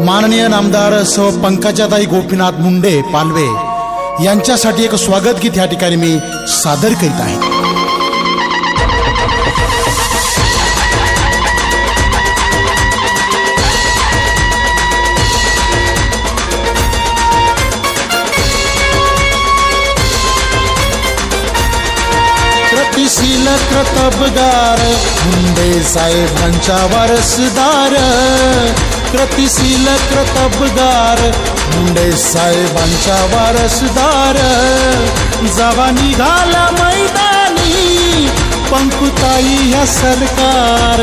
माननीय नामदार सौ पंकजाताई गोपीनाथ मुंडे पालवे यांच्यासाठी एक स्वागत गीत या ठिकाणी मी सादर करीत आहे। कृतिशील कर्तबगार मुंडे साहेबांच्या वारसदार, कृतिशील कर्तबगार मुंडे साहेबांच्या वारसदार, जावा निघाला मैदानी पंकुताई या सरकार,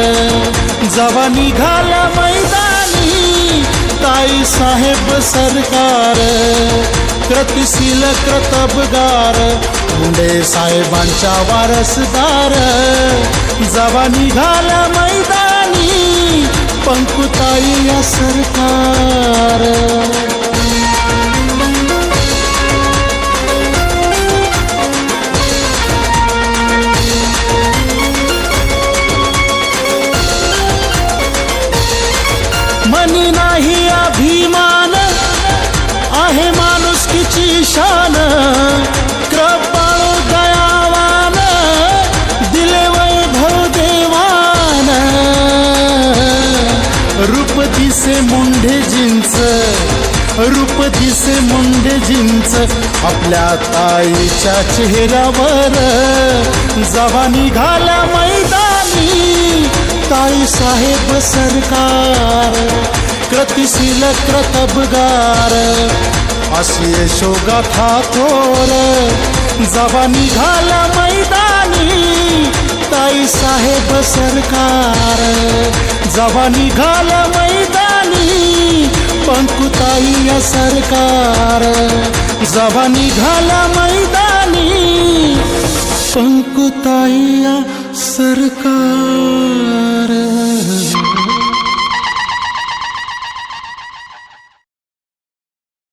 जावा निघाला मैदानी ताई साहेब सरकार, कृतिशील कर्तबगार मुंडे साहेबांच्या वारसदार, जावा निघाला मैदानी पंकुताई या सरकार। मनी नाही अभिमान आहे माणुसकीची शान, कृपाळू दयावान दिले वैभव देवान, रूप दिसे मुंडेजींच, रूप दिसे मुंडेजींच आपल्या ताईच्या चेहऱ्यावर, जावा निघाला मैदानी ताई साहेब सरकार, कृतिशील कर्तबगार अशी यशोगाथा थोर, जावा निघाला मैदानी ताई साहेब सरकार, जावा निघाला मैदानी पंकुताई या सरकार, जावा निघाला मैदानी पंकुताई या सरकार।